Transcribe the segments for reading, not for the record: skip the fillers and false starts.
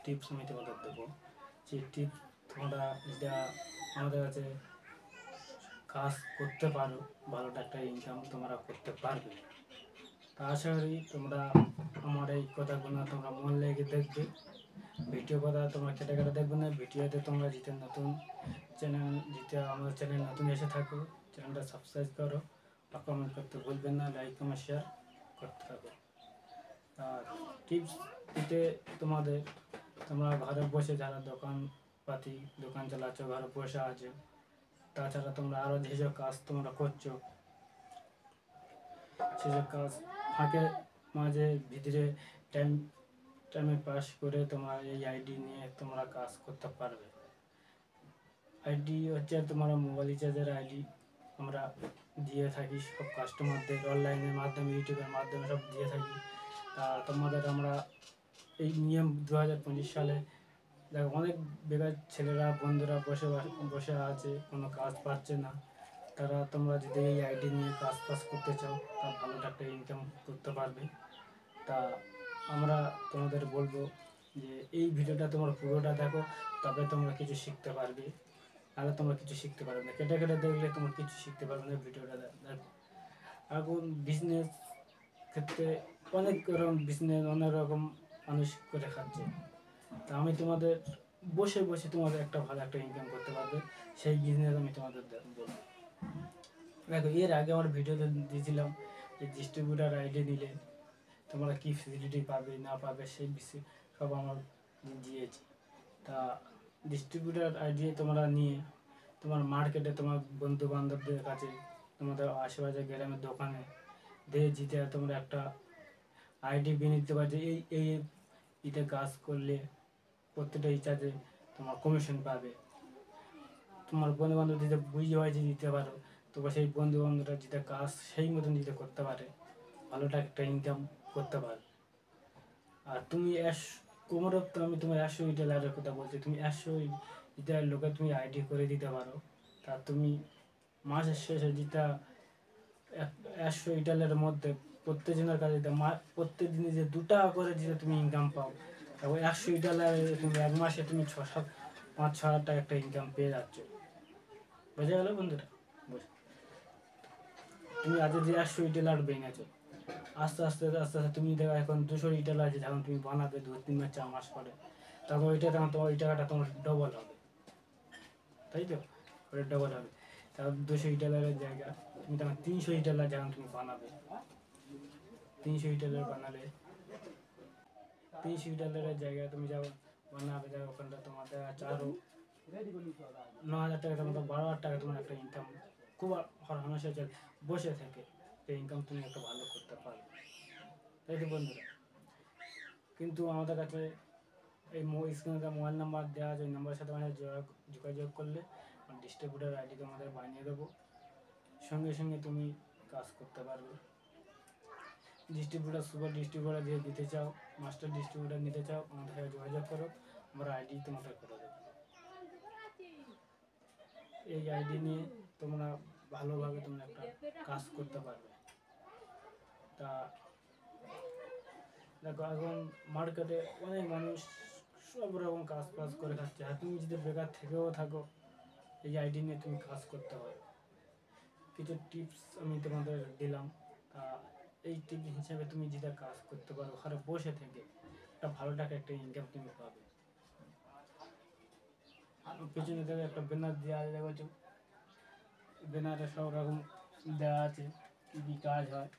Tips আমি তোমাদের দেবো। যে টিপস তোমরা যেটা আমাদের কাছে কাজ করতে পারো, ভালোটা একটা ইনকাম তোমরা করতে পারবে। তা আশা করি তোমরা আমার এই কথাগুলো তোমরা মন লেগে দেখবে। ভিডিও কথা তোমরা কেটে কেটে দেখবে না। ভিডিওতে তোমরা যেতে নতুন চ্যানেল, যেতে আমাদের চ্যানেল নতুন এসে থাকো, চ্যানেলটা সাবস্ক্রাইব করো আর কমেন্ট করতে ভুলবেন না, লাইক কমেন্ট শেয়ার করতে থাকো। আর টিপস দিতে তোমাদের, তোমরা ঘরে বসে যারা দোকানপাতি দোকান চালাচ্ছ, ঘরে বসে আছো, তাছাড়া তোমরা আরও যেসব কাজ তোমরা করছো, সেসব কাজ ফাঁকে মাঝে ভিতরে টাইমে পাস করে তোমরা এই আইডি নিয়ে তোমরা কাজ করতে পারবে। আইডি হচ্ছে তোমার মোবাইল রিচার্জের আইডি আমরা দিয়ে থাকি সব কাস্টমারদের, অনলাইনের মাধ্যমে, ইউটিউবের মাধ্যমে সব দিয়ে থাকি। তা তোমাদের আমরা এই নিয়ম 2025 সালে দেখো অনেক বেকার ছেলেরা বন্ধুরা বসে আছে, কোনো কাজ পাচ্ছে না। তারা তোমরা যদি এই আইডি নিয়ে কাজ করতে চাও, তা ভালো একটা ইনকাম করতে পারবে। তা আমরা তোমাদের বলবো যে এই ভিডিওটা তোমরা পুরোটা দেখো, তবে তোমরা কিছু শিখতে পারবে। তাহলে তোমরা কিছু শিখতে পারবে না, কেটে কেটে দেখলে তোমরা কিছু শিখতে পারবে না। ভিডিওটা দেখো। এখন বিজনেস ক্ষেত্রে অনেক রকম বিজনেস, অনেক রকম মানুষ করে খাচ্ছে। তা আমি তোমাদের বসে বসে তোমাদের একটা ভালো একটা ইনকাম করতে পারবে, সেই বিজনেস আমি তোমাদের বলবো। দেখো এর আগে আমার ভিডিওতে দিয়েছিলাম যে ডিস্ট্রিবিউটার আইডি নিলে তোমরা কী ফেসিলিটি পাবে না পাবে সেই বিষয়ে সব আমার দিয়েছি। তা ডিস্ট্রিবিউটার আইডি তোমরা নিয়ে তোমার মার্কেটে তোমার বন্ধু বান্ধবদের কাছে, তোমাদের আশেপাশে গ্রামের দোকানে দিয়ে জিতে তোমরা একটা আইডি বিয়ে নিতে পারবে। এই এই ইতে কাজ করলে প্রত্যেকটা রিচার্জে তোমার কমিশন পাবে। তোমার বন্ধু বান্ধব যদি বুঝে হয়েছে দিতে পারো, তবে সেই বন্ধু বান্ধবরা যেটা কাজ সেই মতন দিতে করতে পারে, ভালোটা একটা ইনকাম করতে পারে। আর তুমি কোমরে তো আমি তোমার 100 রিটেলারের কথা বলছি, তুমি 100 রিটেলার লোকে তুমি আইডি করে দিতে পারো। তা তুমি মাসের শেষে যেটা 100 রিটেলারের মধ্যে প্রত্যেকজনের কাছে প্রত্যেক দিনে যে 2 টাকা করে যেটা তুমি ইনকাম পাও, তারপর 100 রিটেলারে তুমি এক মাসে তুমি 5-6 হাজার টাকা একটা ইনকাম পেয়ে যাচ্ছ। বোঝা গেল বন্ধুরা? তুমি আজ যে 100 রিটেলার ভেঙেছো, আস্তে আস্তে আস্তে আস্তে তুমি দেখো এখন 200 রিটেলার আছে, যখন তুমি বানাবে 2-3 মাস 4 মাস পরে, তখন ওইটা তখন তোমার ওই টাকাটা তোমার ডবল হবে, তাই তো? ওটা ডবল হবে। তারপর 200 রিটেলারের জায়গা তুমি তখন 300 রিটেলার যখন তুমি বানাবে, 300 রিটেলার বানালে 300 রিটেলারের জায়গায় তুমি যখন বানাবে, দেখো ওখানটা তোমার দেখা যাচ্ছে আরও 9,000 টাকা, তোমার 12,000 টাকা তোমার একটা ইনকাম খুব হরহামেশা বসে থেকে এই ইনকাম তুমি একটা ভালো করতে পারবে, তাই তো বন্ধুরা? কিন্তু আমাদের কাছে এই স্ক্রিনে মোবাইল নাম্বার দেওয়া আছে, ওই নাম্বারের সাথে আমাদের যোগাযোগ করলে ডিস্ট্রিবিউটার আইডি তোমাদের বানিয়ে দেবো, সঙ্গে সঙ্গে তুমি কাজ করতে পারবে। ডিস্ট্রিবিউটার, সুপার ডিস্ট্রিবিউটার দিয়ে দিতে চাও, মাস্টার ডিস্ট্রিবিউটার নিতে চাও, আমাদের সাথে যোগাযোগ করো, আমরা আইডি তোমাদের করে দেবো। এই আইডি নিয়ে তোমরা ভালোভাবে তোমরা একটা কাজ করতে পারবে। তা দেখো এখন মার্কেটে অনেক মানুষ সব রকম কাজ করে খাচ্ছে, আর তুমি যদি বেকার থেকেও থাকো, এই আইডি নিয়ে তুমি কাজ করতে পারো। কিছু টিপস আমি তোমাদের দিলাম, তা এই টিপস হিসাবে তুমি যেটা কাজ করতে পারো ঘরে বসে থেকে, একটা ভালো টাকা একটা ইনকাম তুমি পাবে। পিছনে থেকে একটা ব্যানার দেওয়া আছে, ব্যানারে সব রকম দেওয়া আছে, কী কী কাজ হয়,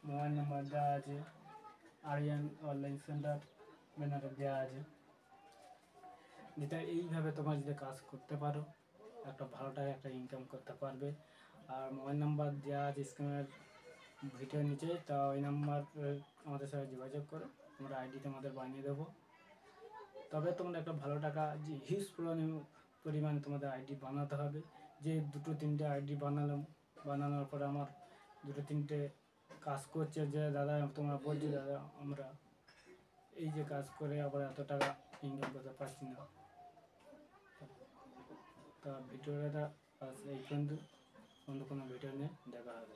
মোবাইল নাম্বার দেওয়া আছে, আরিয়ান অনলাইন সেন্টার ব্যানারে দেওয়া আছে। যেটা এইভাবে তোমার যদি কাজ করতে পারো, একটা ভালো টাকা একটা ইনকাম করতে পারবে। আর মোবাইল নাম্বার দেওয়া আছে স্ক্রিনের ভিডিওর নিচে, তা ওই নাম্বার আমাদের সাথে যোগাযোগ করো, আমরা আইডি তোমাদের বানিয়ে দেবো। তবে তোমরা একটা ভালো টাকা যে হিউজ পরিমাণে তোমাদের আইডি বানাতে হবে। যে 2-3টে আইডি বানানোর পরে আমার 2-3টে কাজ করছে, যে দাদা তোমরা বলছো দাদা আমরা এই যে কাজ করে আবার এত টাকা ইনকাম করতে পারছি না। তা ভিডিওটা এই পর্যন্ত, অন্য কোনো ভিডিও নিয়ে দেখা হবে।